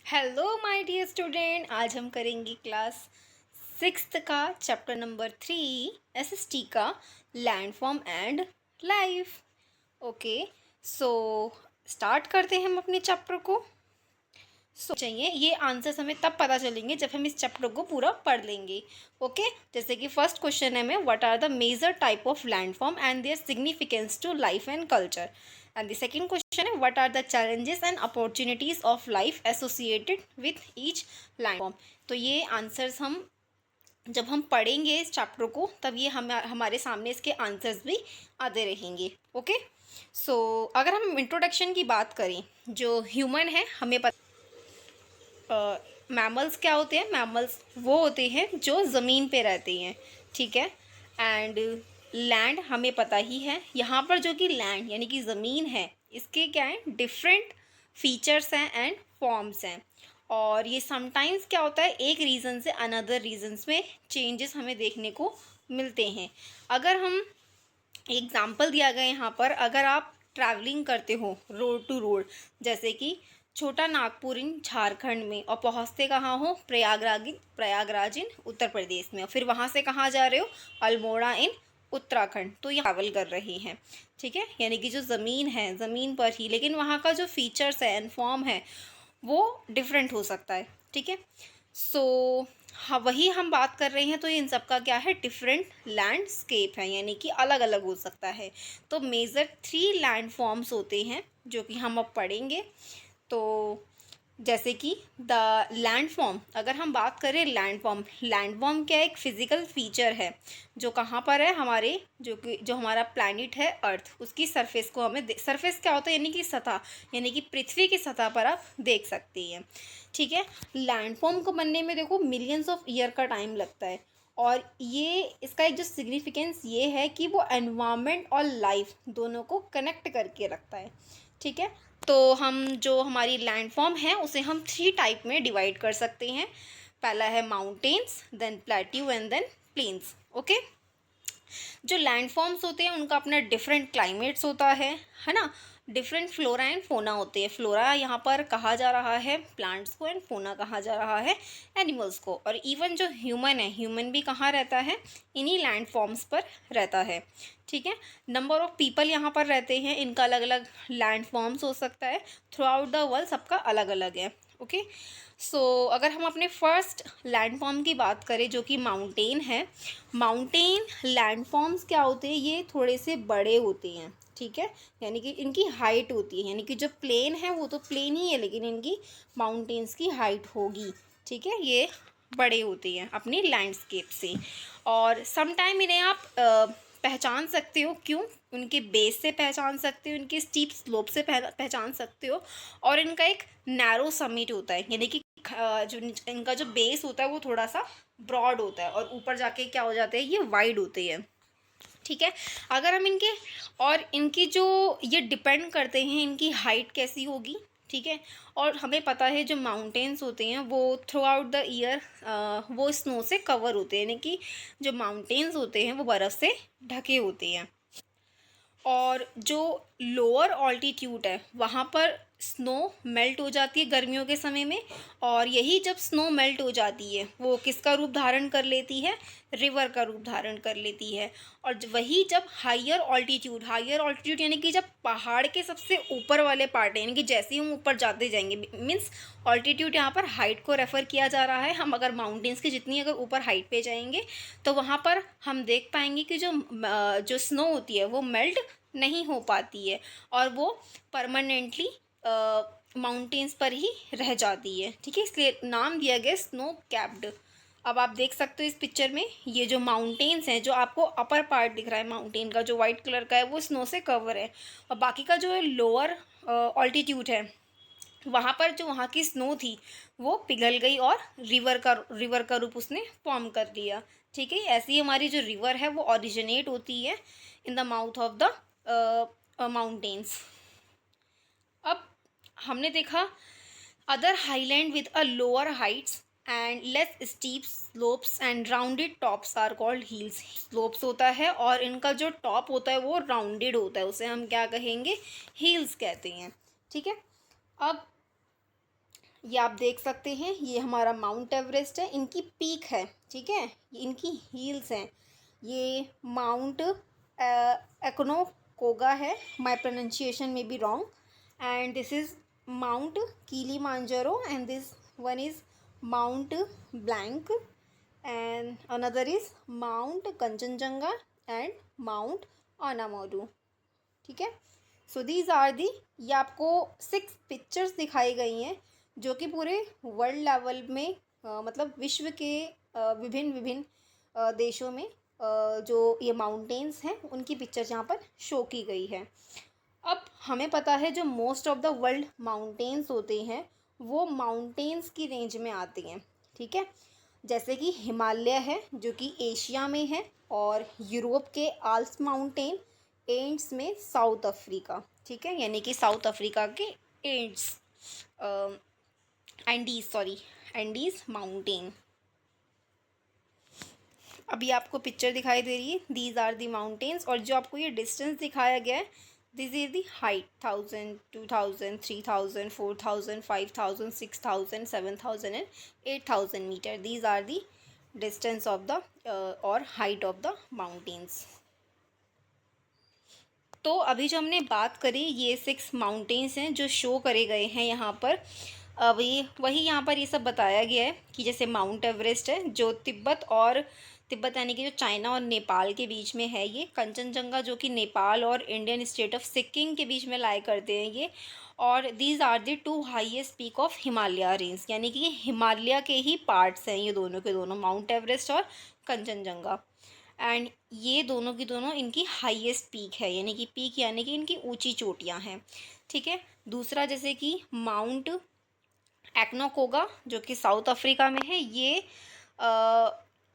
Hello my dear student, आज हम करेंगे क्लास 6th का चैप्टर नंबर 3 एसएसटी का landform and life. Okay, so start करते हैं हम अपने चैप्टर को। चाहिए ये आंसर्स हमें तब पता चलेंगे जब हम इस चैप्टर को पूरा पढ़ लेंगे। ओके, जैसे कि फर्स्ट क्वेश्चन है में what are the major type of landform and their significance to life and culture. And the second question है what are the challenges and opportunities of life associated with each landform. तो ये answers हम जब हम पढ़ेंगे इस chapter को तब ये हमारे सामने इसके आंसर्स भी आते रहेंगे। ओके, सो अगर हम इंट्रोडक्शन की बात करें, जो ह्यूमन है हमें मैमल्स क्या होते हैं? मैमल्स वो होते हैं जो ज़मीन पे रहते हैं, ठीक है। एंड लैंड हमें पता ही है, यहाँ पर जो कि लैंड यानी कि ज़मीन है इसके क्या हैं, डिफरेंट फीचर्स हैं एंड फॉर्म्स हैं। और ये समटाइम्स क्या होता है, एक रीज़न से अनदर रीजन्स में चेंजेस हमें देखने को मिलते हैं। अगर हम एग्ज़ाम्पल दिया गया यहाँ पर, अगर आप ट्रैवलिंग करते हो रोड टू रोड, जैसे कि छोटा नागपुर इन झारखंड में और पहुँचते कहाँ हो, प्रयागराज इन उत्तर प्रदेश में, और फिर वहाँ से कहाँ जा रहे हो, अल्मोड़ा इन उत्तराखंड, तो ये ट्रैवल कर रहे हैं, ठीक है। यानी कि जो ज़मीन है ज़मीन पर ही, लेकिन वहाँ का जो फीचर्स है एंड फॉर्म है वो डिफरेंट हो सकता है, ठीक है। सो हाँ, वही हम बात कर रहे हैं, तो इन सब का क्या है, डिफरेंट लैंडस्केप है, यानी कि अलग अलग हो सकता है। तो मेजर 3 लैंड फॉर्म्स होते हैं जो कि हम अब पढ़ेंगे। तो जैसे कि द लैंड फॉर्म, अगर हम बात करें लैंड फॉर्म क्या एक फिजिकल फीचर है जो कहाँ पर है, हमारे जो हमारा प्लैनेट है अर्थ, उसकी सरफेस को हमें सरफेस क्या होता है, यानी कि सतह, यानी कि पृथ्वी की सतह पर आप देख सकती हैं, ठीक है। लैंडफॉर्म को बनने में देखो मिलियंस ऑफ ईयर का टाइम लगता है, और ये इसका एक जो सिग्निफिकेंस ये है कि वो एनवायरनमेंट और लाइफ दोनों को कनेक्ट करके रखता है, ठीक है। तो हम जो हमारी लैंडफॉर्म है उसे हम 3 टाइप में डिवाइड कर सकते हैं। पहला है mountains, then plateau and then plains. Okay, जो लैंडफॉर्म्स होते हैं उनका अपना डिफरेंट क्लाइमेट्स होता है ना। डिफरेंट फ्लोरा एंड फोना होते हैं। फ्लोरा यहाँ पर कहा जा रहा है प्लांट्स को, एंड फोना कहा जा रहा है एनिमल्स को। और इवन जो ह्यूमन है, ह्यूमन भी कहाँ रहता है, इन्हीं लैंडफॉर्म्स पर रहता है, ठीक है। नंबर ऑफ पीपल यहाँ पर रहते हैं, इनका अलग अलग लैंडफॉर्म्स हो सकता है। थ्रू आउट द वर्ल्ड सबका अलग अलग है। ओके, सो अगर हम अपने फर्स्ट लैंडफॉर्म की बात करें जो कि माउंटेन है, माउंटेन लैंडफॉर्म्स क्या होते हैं, ये थोड़े से बड़े होते हैं, ठीक है। यानी कि इनकी हाइट होती है, यानी कि जो प्लेन है वो तो प्लेन ही है, लेकिन इनकी माउंटेन्स की हाइट होगी, ठीक है। ये बड़े होते हैं अपनी लैंडस्केप से, और समटाइम इन्हें आप पहचान सकते हो, क्यों, उनके बेस से पहचान सकते हो, उनके स्टीप स्लोप से पहचान सकते हो। और इनका एक नैरो समिट होता है, यानी कि जो इनका जो बेस होता है वो थोड़ा सा ब्रॉड होता है, और ऊपर जाके क्या हो जाते हैं, ये वाइड होते हैं, ठीक है। अगर हम इनके और इनकी जो ये डिपेंड करते हैं इनकी हाइट कैसी होगी, ठीक है। और हमें पता है जो माउंटेन्स होते हैं वो थ्रू आउट द ईयर वो स्नो से कवर होते हैं, यानी कि जो माउंटेन्स होते हैं वो बर्फ़ से ढके होते हैं। और जो लोअर ऑल्टीट्यूड है वहाँ पर स्नो मेल्ट हो जाती है गर्मियों के समय में, और यही जब स्नो मेल्ट हो जाती है वो किसका रूप धारण कर लेती है, रिवर का रूप धारण कर लेती है। और वही जब हायर ऑल्टीट्यूड यानी कि जब पहाड़ के सबसे ऊपर वाले पार्ट है, यानी कि जैसे ही हम ऊपर जाते जाएंगे, मीन्स ऑल्टीट्यूड यहाँ पर हाइट को रेफ़र किया जा रहा है। हम अगर माउंटेन्स की जितनी अगर ऊपर हाइट पे जाएंगे तो वहाँ पर हम देख पाएंगे कि जो स्नो होती है वो मेल्ट नहीं हो पाती है, और वो परमानेंटली माउंटेन्स पर ही रह जाती है, ठीक है। इसलिए नाम दिया गया स्नो कैप्ड। अब आप देख सकते हो इस पिक्चर में, ये जो माउंटेन्स हैं, जो आपको अपर पार्ट दिख रहा है माउंटेन का जो वाइट कलर का है, वो स्नो से कवर है, और बाकी का जो लोअर ऑल्टीट्यूड है वहाँ पर जो वहाँ की स्नो थी वो पिघल गई और रिवर का रूप उसने फॉर्म कर लिया, ठीक है। ऐसी हमारी जो रिवर है वो ओरिजिनेट होती है in the mouth of the mountains. अब हमने देखा other highland with a lower heights and less steep slopes and rounded tops are called hills. Slopes होता है और इनका जो टॉप होता है वो राउंडेड होता है, उसे हम क्या कहेंगे, हिल्स कहते हैं, ठीक है। अब ये आप देख सकते हैं, ये हमारा माउंट एवरेस्ट है, इनकी पीक है, ठीक है, ये इनकी हील्स हैं। ये माउंट एक्नोकोगा है, my pronunciation may be wrong, and this is Mount Kilimanjaro, and this one is Mount Blanc, and another is Mount Kanchenjunga and Mount Anamudi, ठीक है। सो दीज आर दी, ये आपको 6 पिक्चर्स दिखाई गई हैं जो कि पूरे वर्ल्ड लेवल में मतलब विश्व के विभिन्न विभिन्न देशों में जो ये माउंटेन्स हैं उनकी पिक्चर्स यहाँ पर शो की गई है। अब हमें पता है जो most of the world mountains होते हैं वो माउंटेन्स की रेंज में आती हैं, ठीक है। जैसे कि हिमालय है जो कि एशिया में है, और यूरोप के आल्प्स माउंटेन, एंड्स में साउथ अफ्रीका, ठीक है, यानी कि साउथ अफ्रीका के एंड्स, एंडीज माउंटेन। अभी आपको पिक्चर दिखाई दे रही है, दीज आर दी माउंटेन्स, और जो आपको ये डिस्टेंस दिखाया गया है, this is the height, 1000, 2000, 3000, 4000, 5000, 6000, 7000 and 8000 metre. These are the distance of the और हाइट ऑफ द माउंटेन्स। तो अभी जो हमने बात करी, ये 6 माउंटेन्स हैं जो शो करे गए हैं यहाँ पर। अभी वही यहाँ पर ये सब बताया गया है कि जैसे माउंट एवरेस्ट है जो तिब्बत यानी कि जो चाइना और नेपाल के बीच में है, ये कंचनजंगा जो कि नेपाल और इंडियन स्टेट ऑफ सिक्किम के बीच में लाई करते हैं ये, और these are the 2 highest peak of Himalaya range, यानी कि ये हिमालय के ही पार्ट्स हैं, ये दोनों के दोनों, माउंट एवरेस्ट और कंचनजंगा। एंड ये दोनों की दोनों इनकी हाईएस्ट पीक है, यानी कि पीक यानी कि इनकी ऊंची चोटियां हैं, ठीक है। दूसरा जैसे कि माउंट एक्नोकोगा जो कि साउथ अफ्रीका में है, ये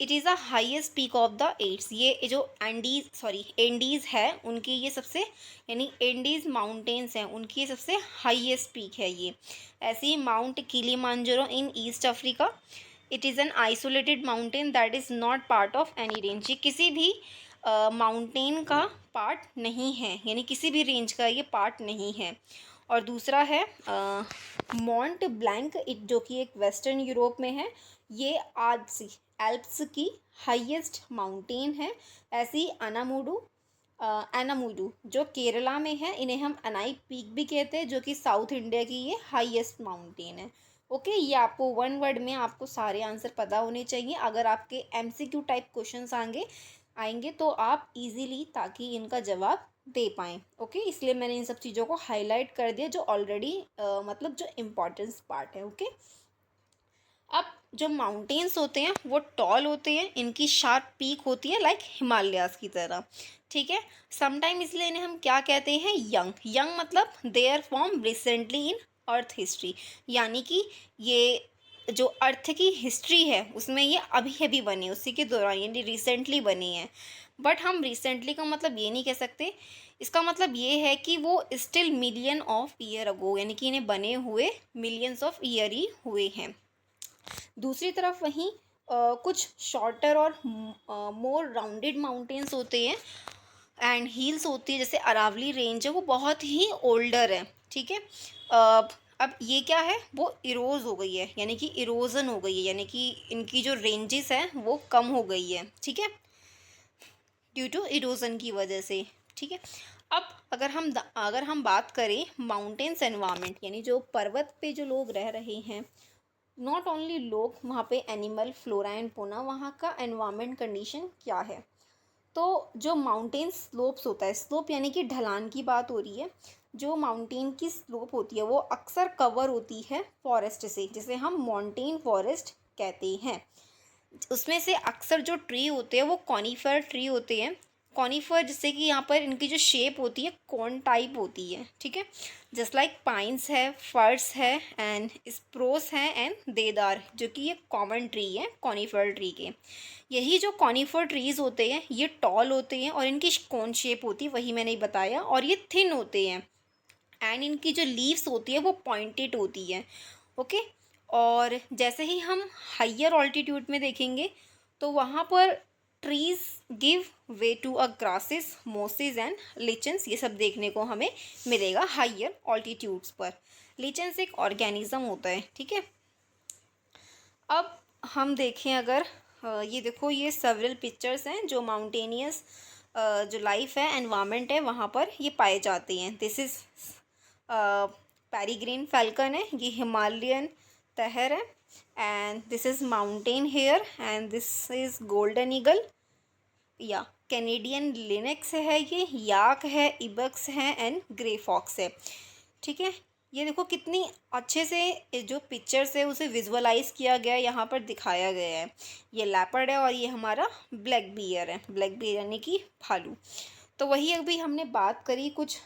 it is the highest peak of the एट्स। ये जो एंडीज़ है उनकी ये सबसे, यानी एंडीज़ माउंटेन्स हैं उनकी ये सबसे हाईएस्ट पीक है ये। ऐसे ही Mount Kilimanjaro in East Africa, it is an isolated mountain that is not part of any range. ये किसी भी माउंटेन का पार्ट नहीं है, यानी किसी भी रेंज का ये पार्ट नहीं है। और दूसरा है मॉन्ट ब्लैंक, जो कि एक वेस्टर्न यूरोप में है, ये एल्प्स की हाईएस्ट माउंटेन है। ऐसी एनामुडू जो केरला में है, इन्हें हम अनाई पीक भी कहते हैं, जो कि साउथ इंडिया की ये हाईएस्ट माउंटेन है। ओके, ये आपको 1 वर्ड में आपको सारे आंसर पता होने चाहिए। अगर आपके MCQ टाइप क्वेश्चंस आएंगे तो आप इजीली ताकि इनका जवाब दे पाएँ। ओके, इसलिए मैंने इन सब चीज़ों को हाईलाइट कर दिया जो ऑलरेडी मतलब जो इम्पोर्टेंस पार्ट है। ओके, अब जो माउंटेन्स होते हैं वो टॉल होते हैं, इनकी शार्प पीक होती है लाइक हिमालयाज़ की तरह, ठीक है। समटाइम इसलिए इन्हें हम क्या कहते हैं, यंग मतलब they are form recently in earth history, यानी कि ये जो अर्थ की हिस्ट्री है उसमें ये अभी अभी बने, उसी के दौरान यानी रिसेंटली बनी है। बट हम रिसेंटली का मतलब ये नहीं कह सकते, इसका मतलब ये है कि वो still million of year ago, यानी कि इन्हें बने हुए मिलियंस ऑफ ईयर ही हुए हैं। दूसरी तरफ वहीं कुछ शॉर्टर और मोर राउंडेड माउंटेन्स होते हैं एंड हील्स होती है, जैसे अरावली रेंज है वो बहुत ही ओल्डर है, ठीक है। अब ये क्या है, वो इरोज हो गई है, यानी कि इरोजन हो गई है, यानी कि इनकी जो रेंजेस हैं वो कम हो गई है, ठीक है, ड्यू टू इरोजन की वजह से, ठीक है। अब अगर हम बात करें माउंटेन्स एनवायरनमेंट, यानी जो पर्वत पे जो लोग रह रहे हैं, नॉट ओनली लोग, वहाँ पे एनिमल, फ्लोरा एंड फोना, वहाँ का एनवायरनमेंट कंडीशन क्या है। तो जो माउंटेन स्लोप्स होता है, स्लोप यानी कि ढलान की बात हो रही है, जो माउंटेन की स्लोप होती है वो अक्सर कवर होती है फॉरेस्ट से, जिसे हम माउंटेन फॉरेस्ट कहते हैं। उसमें से अक्सर जो ट्री होते हैं वो कॉनिफर ट्री होते हैं। कॉनिफर जिससे कि यहाँ पर इनकी जो शेप होती है कॉन टाइप होती है, ठीक है। जस्ट लाइक पाइन्स है, फर्स है एंड स्प्रोस है एंड देदार, जो कि ये कॉमन ट्री है कॉनिफर ट्री के। यही जो कॉनिफर ट्रीज़ होते हैं ये टॉल होते हैं और इनकी कॉन शेप होती है, वही मैंने बताया, और ये थिन होते हैं एंड इनकी जो लीव्स होती है वो पॉइंटेड होती है। ओके, और जैसे ही हम हाइयर ऑल्टीट्यूड में देखेंगे तो वहाँ पर trees give way to a grasses, mosses and lichens, ये सब देखने को हमें मिलेगा हाइयर ऑल्टीट्यूड्स पर। लिचेंस एक ऑर्गेनिज्म होता है, ठीक है। अब हम देखें अगर ये देखो, ये सेवरल पिक्चर्स हैं जो माउंटेनियस जो लाइफ है, एनवायरनमेंट है, वहाँ पर ये पाए जाते हैं। दिस इज़ पेरिग्रीन फैल्कन है, ये हिमालयन तहर है, and this is mountain hare, and this is golden eagle या कैनेडियन लिनक्स है, ये याक है, इबक्स है, एंड ग्रे फॉक्स है, ठीक है। ये देखो कितनी अच्छे से जो पिक्चर्स है उसे विजुअलाइज किया गया है, यहाँ पर दिखाया गया है। ये लेपर्ड है और ये हमारा ब्लैक बियर है, ब्लैक बियर यानी कि भालू। तो वही अभी हमने बात करी, कुछ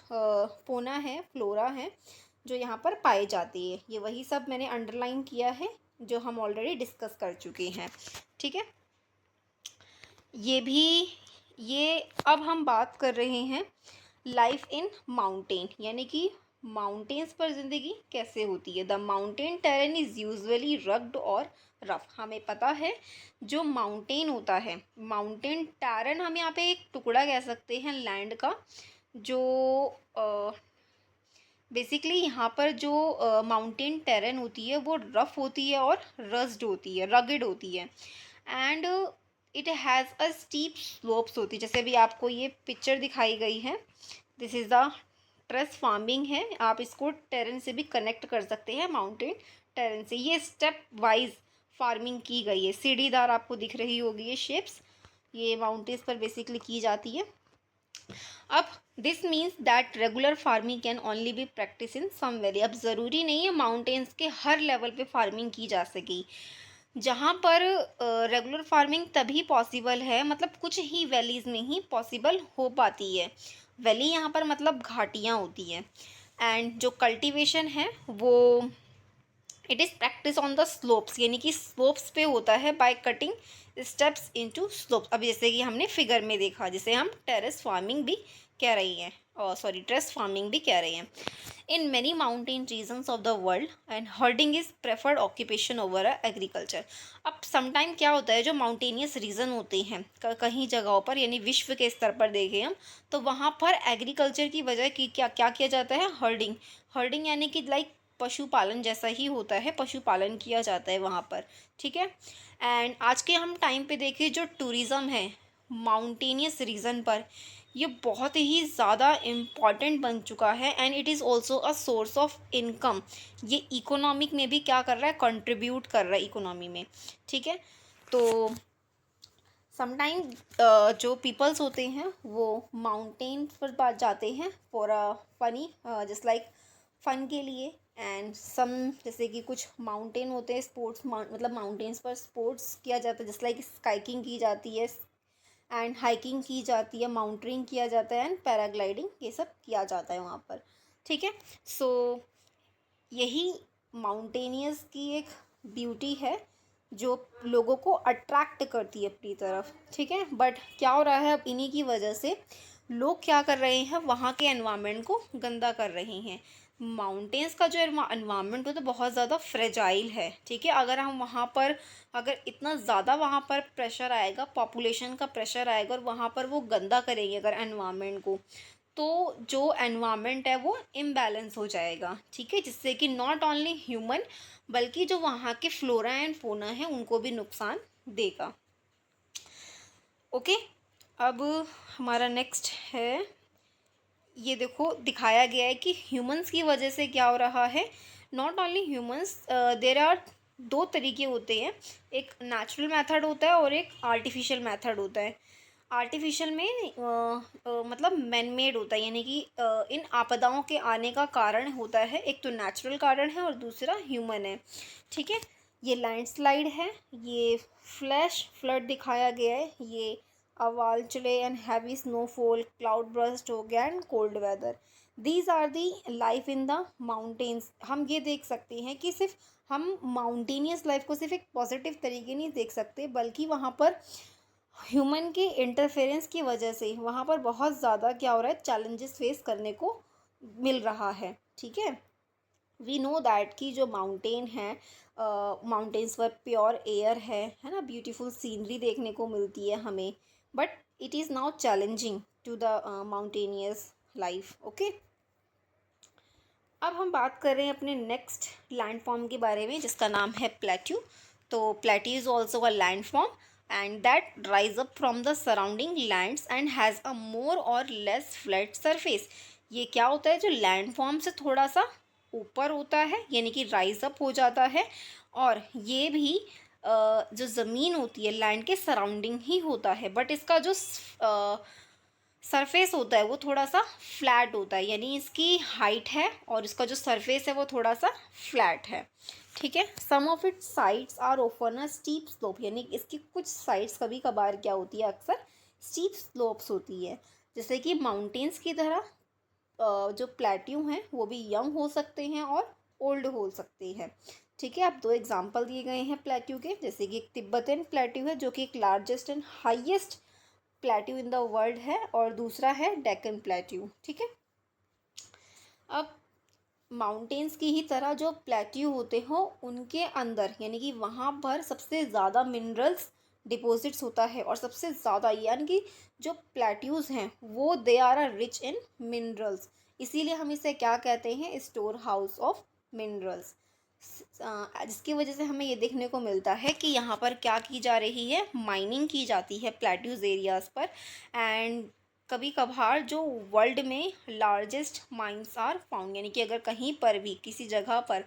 फोना है, फ्लोरा है जो यहाँ पर पाई जाती है। ये वही सब मैंने अंडरलाइन किया है जो हम ऑलरेडी डिस्कस कर चुके हैं, ठीक है। ये अब हम बात कर रहे हैं लाइफ इन माउंटेन, यानी कि माउंटेन्स पर ज़िंदगी कैसे होती है। The mountain terrain is usually rugged और रफ। हमें पता है जो माउंटेन होता है, माउंटेन टेरेन हम यहाँ पे एक टुकड़ा कह सकते हैं लैंड का, जो बेसिकली यहाँ पर जो माउंटेन टेरेन होती है वो रफ़ होती है और रस्ड होती है, रगड होती है, and it has a steep slopes होती है। जैसे अभी आपको ये पिक्चर दिखाई गई है, this is the trace farming है, आप इसको टेरेन से भी कनेक्ट कर सकते हैं, माउंटेन टेरेन से। ये स्टेप वाइज फार्मिंग की गई है, सीढ़ीदार आपको दिख रही होगी ये शेप्स, ये माउंटेन्स पर बेसिकली की जाती है। अब this means that regular farming can only be practice in some valley. अब ज़रूरी नहीं है माउंटेन्स के हर लेवल पे फार्मिंग की जा सके। जहाँ पर रेगुलर फार्मिंग तभी पॉसिबल है, मतलब कुछ ही वैलीज़ में ही पॉसिबल हो पाती है। वैली यहाँ पर मतलब घाटियाँ होती हैं, एंड जो कल्टीवेशन है वो it is practice on the slopes, यानी कि स्लोप्स पे होता है by cutting steps into slopes. अब जैसे कि हमने फिगर में देखा, जिसे हम टेरेस फार्मिंग भी कह रही हैं, और सॉरी ट्रेस फार्मिंग भी कह रही हैं। In many mountain regions of the world and herding is preferred occupation over agriculture. अब समटाइम क्या होता है, जो माउंटेनियस रीजन होते हैं कहीं जगहों पर, यानी विश्व के स्तर पर देखें हम, तो वहाँ पर एग्रीकल्चर की वजह की क्या क्या किया जाता है, हर्डिंग। हर्डिंग यानी कि लाइक पशुपालन जैसा ही होता है, पशुपालन किया जाता है वहाँ पर, ठीक है। एंड आज के हम टाइम पे देखें, जो टूरिज़्म है माउंटेनियस रीजन पर, ये बहुत ही ज़्यादा इम्पॉर्टेंट बन चुका है, and it is also a source of income. ये इकोनॉमिक में भी क्या कर रहा है, कंट्रीब्यूट कर रहा है इकोनॉमी में, ठीक है। तो समटाइम जो पीपल्स होते हैं वो माउंटेन पर जाते हैं for a funny, just like fun के लिए, एंड सम जैसे कि कुछ माउंटेन होते हैं स्पोर्ट्स, मतलब माउंटेन्स पर स्पोर्ट्स किया जाता है, जस्ट लाइक स्काइकिंग की जाती है, एंड हाइकिंग की जाती है, माउंटेनिंग किया जाता है, एंड पैराग्लाइडिंग, ये सब किया जाता है वहाँ पर, ठीक है। सो यही माउंटेनियस की एक ब्यूटी है जो लोगों को अट्रैक्ट करती है अपनी तरफ, ठीक है। बट क्या हो रहा है, अब इन्हीं की वजह से लोग क्या कर रहे हैं, वहाँ के एनवायरनमेंट को गंदा कर रहे हैं। माउंटेन्स का जो एनवायरनमेंट होता है बहुत ज़्यादा फ्रेजाइल है, ठीक है। अगर हम वहाँ पर, अगर इतना ज़्यादा वहाँ पर प्रेशर आएगा, पॉपुलेशन का प्रेशर आएगा, और वहाँ पर वो गंदा करेंगे अगर एनवायरनमेंट को, तो जो एनवायरनमेंट है वो इम्बैलेंस हो जाएगा, ठीक है, जिससे कि नॉट ओनली ह्यूमन बल्कि जो वहाँ के फ्लोरा एंड फोना है उनको भी नुकसान देगा। ओके, अब हमारा नेक्स्ट है, ये देखो दिखाया गया है कि ह्यूमंस की वजह से क्या हो रहा है। Not only humans, there are दो तरीके होते हैं, एक नेचुरल मेथड होता है और एक आर्टिफिशियल मेथड होता है। आर्टिफिशियल में मतलब मैन मेड होता है, यानी कि इन आपदाओं के आने का कारण होता है, एक तो नेचुरल कारण है और दूसरा ह्यूमन है, ठीक है। ये लैंडस्लाइड है, ये फ्लैश फ्लड दिखाया गया है, ये अवाल्चुले and heavy snowfall, cloud burst हो गया, and cold weather. These are the life in the mountains. हम ये देख सकते हैं कि सिर्फ हम माउंटेनियस लाइफ को सिर्फ एक पॉजिटिव तरीके नहीं देख सकते, बल्कि वहाँ पर ह्यूमन के इंटरफेरेंस की वजह से वहाँ पर बहुत ज़्यादा क्या हो रहा है, चैलेंजेस फेस करने को मिल रहा है, ठीक है। वी नो दैट कि जो माउंटेन है, माउंटेन्स पर प्योर एयर है ना, ब्यूटीफुल सीनरी देखने को मिलती है हमें, but it is now challenging to the mountainous life. Okay, अब हम बात कर रहे हैं अपने नेक्स्ट लैंड फॉर्म के बारे में, जिसका नाम है प्लेट्यू। तो plateau is also a land form and that rise up from the surrounding lands and has a more or less flat surface. ये क्या होता है, जो लैंड फॉर्म से थोड़ा सा ऊपर होता है, यानी कि राइज अप हो जाता है, और ये भी जो ज़मीन होती है लैंड के सराउंडिंग ही होता है, बट इसका जो सरफेस होता है वो थोड़ा सा फ्लैट होता है, यानी इसकी हाइट है और इसका जो सरफेस है वो थोड़ा सा फ्लैट है। ठीक है। Some of it sides are often a steep slope, यानी इसकी कुछ साइड्स कभी कभार क्या होती है, अक्सर स्टीप स्लोप्स होती है। जैसे कि माउंटेन्स की तरह जो प्लेट्यू हैं वो भी यंग हो सकते हैं और ओल्ड हो सकते हैं। ठीक है। अब दो एग्जांपल दिए गए हैं प्लेट्यू के, जैसे कि एक तिब्बतन प्लेट्यू है जो कि एक largest and highest plateau in the world है, और दूसरा है डेक्कन प्लेट्यू। ठीक है। अब माउंटेन्स की ही तरह जो प्लेट्यू होते हो उनके अंदर, यानी कि वहाँ पर सबसे ज़्यादा मिनरल्स डिपॉजिट्स होता है, और सबसे ज़्यादा, यानी कि जो प्लेट्यूज़ हैं वो they are a rich in minerals, इसीलिए हम इसे क्या कहते हैं, स्टोर हाउस ऑफ मिनरल्स। जिसकी वजह से हमें ये देखने को मिलता है कि यहाँ पर क्या की जा रही है, माइनिंग की जाती है प्लेट्यूज एरियाज़ पर। एंड कभी कभार जो वर्ल्ड में लार्जेस्ट माइंस आर फाउंड, यानी कि अगर कहीं पर भी किसी जगह पर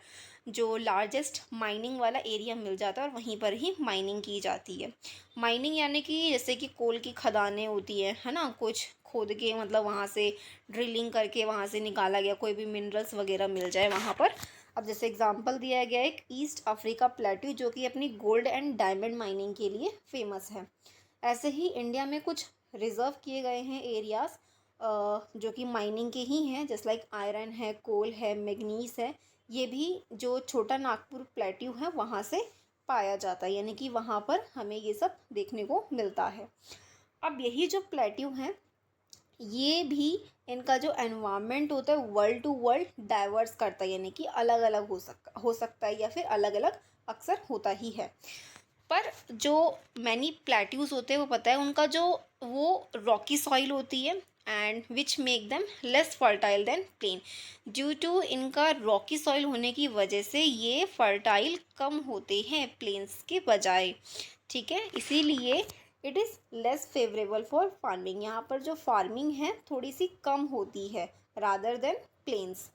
जो लार्जेस्ट माइनिंग वाला एरिया मिल जाता है और वहीं पर ही माइनिंग की जाती है। माइनिंग यानी कि जैसे कि कोल की खदानें होती है ना, कुछ खोद के मतलब वहाँ से ड्रिलिंग करके वहाँ से निकाला गया कोई भी मिनरल्स वगैरह मिल जाए वहाँ पर। अब जैसे एग्जांपल दिया गया एक ईस्ट अफ्रीका प्लेट्यू जो कि अपनी गोल्ड एंड डायमंड माइनिंग के लिए फेमस है। ऐसे ही इंडिया में कुछ रिज़र्व किए गए हैं एरियाज़ जो कि माइनिंग के ही हैं, जैसे लाइक आयरन है, कोल है, मैग्नीज है। ये भी जो छोटा नागपुर प्लेट्यू है वहाँ से पाया जाता है, यानी कि वहाँ पर हमें ये सब देखने को मिलता है। अब यही जो प्लेट्यू हैं ये भी, इनका जो एनवायरनमेंट होता है वर्ल्ड टू वर्ल्ड डाइवर्स करता है, यानी कि अलग अलग हो सकता है या फिर अलग अलग अक्सर होता ही है। पर जो मैनी प्लेट्यूज होते हैं वो पता है उनका जो वो रॉकी सॉइल होती है and which make them less fertile than plain. Due to इनका रॉकी सॉइल होने की वजह से ये फर्टाइल कम होते हैं प्लेन्स के बजाय। ठीक है। इसीलिए it is less favourable for farming, यहाँ पर जो फार्मिंग है थोड़ी सी कम होती है रादर देन प्लेन्स।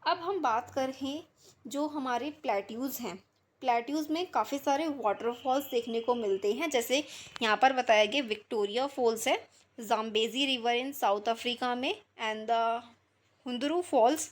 अब हम बात करें जो हमारे प्लेट्यूज़ हैं, प्लेट्यूज़ में काफ़ी सारे वाटरफॉल्स देखने को मिलते हैं। जैसे यहाँ पर बताया गया विक्टोरिया फॉल्स है Zambezi River in South Africa में, and the Hundru Falls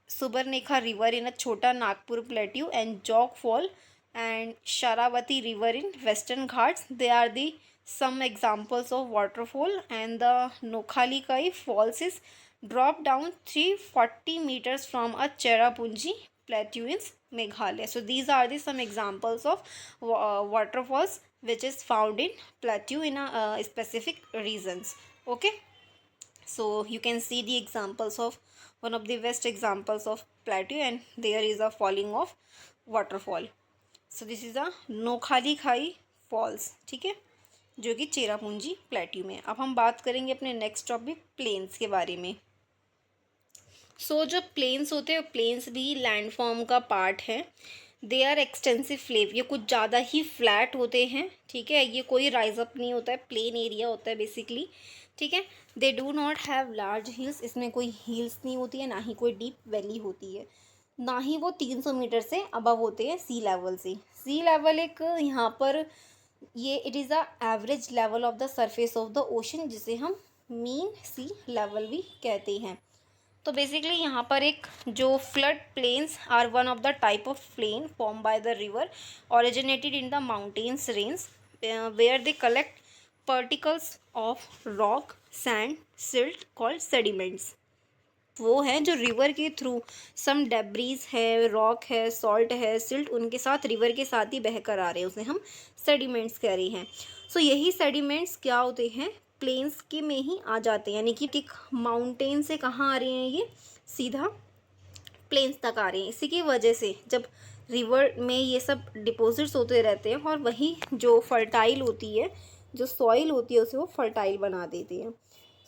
Subarnarekha River in a Chota Nagpur plateau, and Jog fall and Sharavati River in Western Ghats. They are the some examples of waterfall, and the Nokhalikai Falls is drop down 340 meters from a Cherrapunji plateau in Meghalaya. So these are the some examples of waterfalls which is found in plateau in a specific regions. Okay, so you can see the examples of one of the best examples of plateau, and there is a falling of waterfall. So this is a Nokhalikai Falls. ठीक है, जो कि Cherrapunji plateau में। अब हम बात करेंगे अपने नेक्स्ट टॉपिक प्लेन्स के बारे में। सो जो प्लेन्स होते हैं प्लेन्स भी लैंड फॉर्म का पार्ट है। दे आर एक्सटेंसिव फ्लेव, ये कुछ ज़्यादा ही फ्लैट होते हैं। ठीक है, ये कोई राइज अप नहीं होता है, प्लेन एरिया होता है बेसिकली। ठीक है। They do not have large hills, इसमें कोई हिल्स नहीं होती है, ना ही कोई डीप वैली होती है, ना ही वो 300 मीटर से अबव होते हैं सी लेवल से। सी लेवल एक यहाँ पर ये it is a average level of the surface of the ocean, जिसे हम मीन सी लेवल भी कहते हैं। तो बेसिकली यहाँ पर एक जो flood plains are one of the type of plain form by the river originated in the mountains range where they collect particles of rock, sand, silt called sediments. वो हैं जो रिवर के थ्रू सम डेब्रीज है, rock है, salt है, silt उनके साथ river के साथ ही बह कर आ रहे हैं, उसे हम सेडिमेंट्स कह रहे हैं। सो यही सेडिमेंट्स क्या होते हैं, प्लेन्स के में ही आ जाते हैं, यानी कि टिक माउंटेन से कहाँ आ रहे हैं, ये सीधा प्लेन्स तक आ रहे हैं। इसी की वजह से जब रिवर में ये सब डिपॉजिट्स होते रहते हैं और वही जो फर्टाइल होती है, जो सॉइल होती है, उसे वो फर्टाइल बना देते हैं।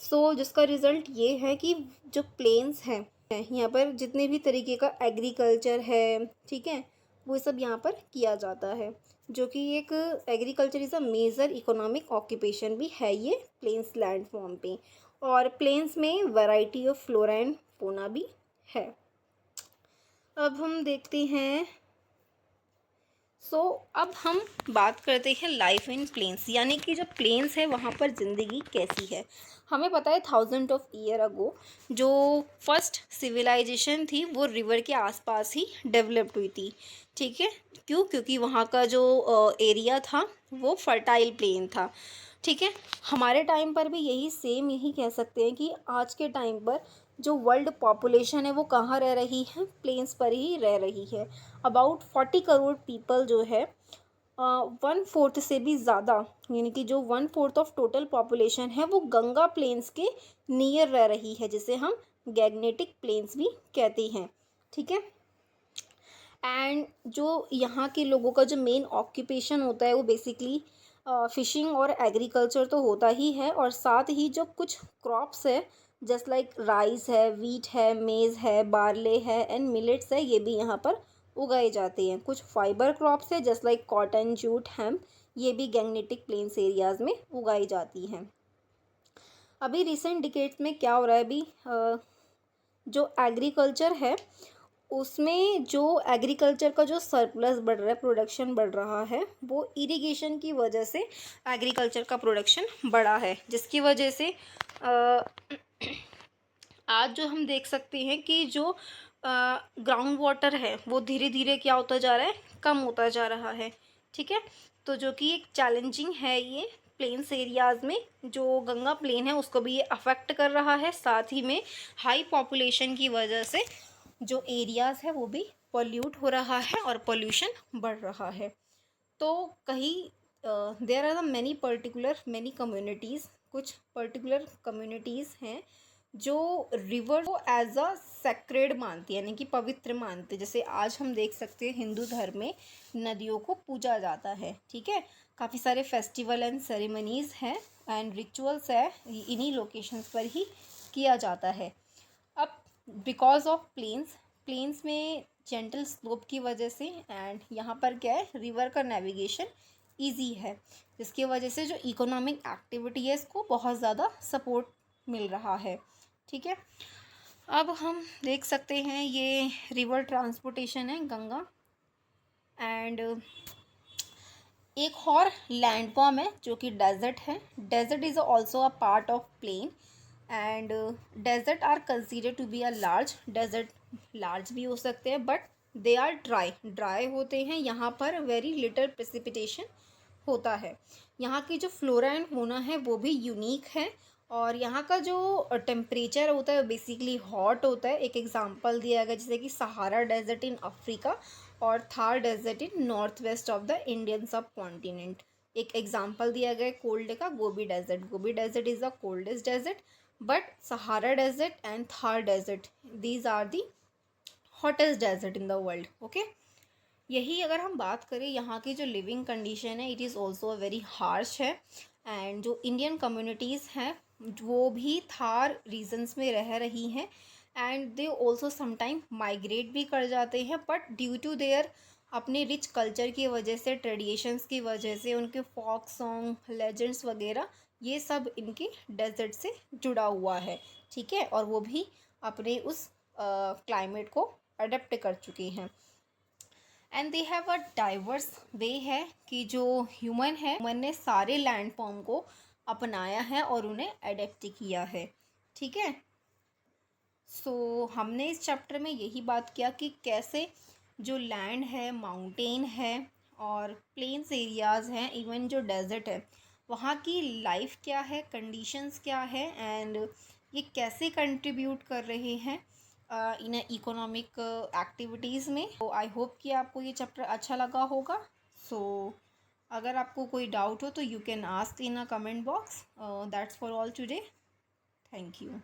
सो जिसका रिज़ल्ट ये है कि जो प्लेन्स हैं यहाँ पर जितने भी तरीके का एग्रीकल्चर है, ठीक है, वो सब यहाँ पर किया जाता है, जो कि एक agriculture is a major economic occupation भी है ये प्लेन्स लैंड फॉर्म पे। और प्लेन्स में variety of flora and fauna भी है। अब हम देखते हैं, अब हम बात करते हैं लाइफ इन प्लेन्स, यानी कि जो प्लेन्स है वहाँ पर ज़िंदगी कैसी है। हमें पता है 1000 ऑफ ईयर अगो जो फर्स्ट सिविलाइजेशन थी वो रिवर के आसपास ही डेवलप्ड हुई थी, ठीक है। क्योंकि वहाँ का जो एरिया था वो फर्टाइल प्लेन था, ठीक है। हमारे टाइम पर भी यही कह सकते हैं कि आज के टाइम पर जो वर्ल्ड पॉपुलेशन है वो कहाँ रह रही है, प्लेन्स पर ही रह रही है। अबाउट 40 करोड़ पीपल जो है 1/4 से भी ज़्यादा, यानी कि जो 1/4 ऑफ टोटल पॉपुलेशन है वो गंगा प्लेन्स के नियर रह रही है, जिसे हम गैग्नेटिक प्लेन्स भी कहते हैं, ठीक है। एंड जो यहाँ के लोगों का जो मेन ऑक्यूपेशन होता है वो बेसिकली फिशिंग और एग्रीकल्चर तो होता ही है, और साथ ही जो कुछ क्रॉप्स है जस्ट लाइक राइस है, वीट है, मेज़ है, बार्ले है एंड मिलेट्स है, ये भी यहाँ पर उगाए जाते हैं। कुछ फाइबर क्रॉप्स है just like cotton, jute, hemp, ये भी गैंगनेटिक प्लेन्स एरियाज़ में उगाई जाती हैं। अभी रिसेंट डिकेड्स में क्या हो रहा है, अभी जो एग्रीकल्चर है उसमें जो एग्रीकल्चर का जो सरप्लस बढ़ रहा है, प्रोडक्शन बढ़ रहा है, वो इरिगेशन की वजह से एग्रीकल्चर का प्रोडक्शन बढ़ा है, जिसकी वजह से आज जो हम देख सकते हैं कि जो ग्राउंड वाटर है वो धीरे धीरे क्या होता जा रहा है, कम होता जा रहा है, ठीक है। तो जो कि एक चैलेंजिंग है ये प्लेन्स एरियाज़ में, जो गंगा प्लेन है उसको भी ये अफेक्ट कर रहा है। साथ ही में हाई पॉपुलेशन की वजह से जो एरियाज़ है वो भी पॉल्यूट हो रहा है और पोल्यूशन बढ़ रहा है। तो कहीं there are the many communities, कुछ पर्टिकुलर कम्युनिटीज़ हैं जो रिवर को एज अ सेक्रेड मानती है, यानी कि पवित्र मानते हैं। जैसे आज हम देख सकते हैं हिंदू धर्म में नदियों को पूजा जाता है, ठीक है। काफ़ी सारे फेस्टिवल एंड सेरेमनीज़ हैं एंड रिचुअल्स है, इन्हीं लोकेशंस पर ही किया जाता है। अब बिकॉज ऑफ प्लेन्स में जेंटल स्लोप की वजह से एंड यहाँ पर क्या है, रिवर का नेविगेशन इजी है, जिसकी वजह से जो इकोनॉमिक एक्टिविटी है इसको बहुत ज़्यादा सपोर्ट मिल रहा है, ठीक है। अब हम देख सकते हैं ये रिवर ट्रांसपोर्टेशन है गंगा, एंड एक और लैंड फॉर्म है जो कि डेजर्ट है। Desert is also a part of plain and desert are consider to be a large. Desert large भी हो सकते हैं बट दे आर ड्राई होते हैं। यहाँ पर वेरी लिटिल प्रेसिपिटेशन होता है। यहाँ की जो फ्लोरा एंड फौना है वो भी यूनिक है, और यहाँ का जो टेम्परेचर होता है बेसिकली हॉट होता है। एक एग्जांपल दिया गया जैसे कि सहारा डेजर्ट इन अफ्रीका और Thar desert in north west of the Indian subcontinent. एक एग्जांपल दिया गया कोल्ड का, Gobi desert is the coldest desert, but Sahara desert and Thar desert these are the hottest desert in the world, okay. यही अगर हम बात करें यहाँ की जो लिविंग कंडीशन है, it is also a very harsh है। एंड जो इंडियन कम्युनिटीज़ हैं वो भी थार रीजन्स में रह रही हैं, and they also sometime migrate भी कर जाते हैं, बट ड्यू टू देयर अपने रिच कल्चर की वजह से, ट्रेडिशंस की वजह से, उनके फोक सॉन्ग, लेजेंड्स वगैरह, ये सब इनके डेजर्ट से जुड़ा हुआ है, ठीक है। और वो भी अपने उस क्लाइमेट को अडेप्ट कर चुके हैं। And they have a diverse way है कि जो ह्यूमन ने सारे लैंड फॉर्म को अपनाया है और उन्हें अडेप्ट किया है, ठीक है। सो हमने इस चैप्टर में यही बात किया कि कैसे जो लैंड है, माउंटेन है और प्लेन्स एरियाज़ हैं, इवन जो डेजर्ट है, वहाँ की लाइफ क्या है, कंडीशंस क्या है, एंड ये कैसे कंट्रीब्यूट कर रहे हैं इन इकोनॉमिक एक्टिविटीज़ में। तो आई होप कि आपको ये चैप्टर अच्छा लगा होगा। सो अगर आपको कोई डाउट हो तो you can ask in a comment box. That's for all today. Thank you.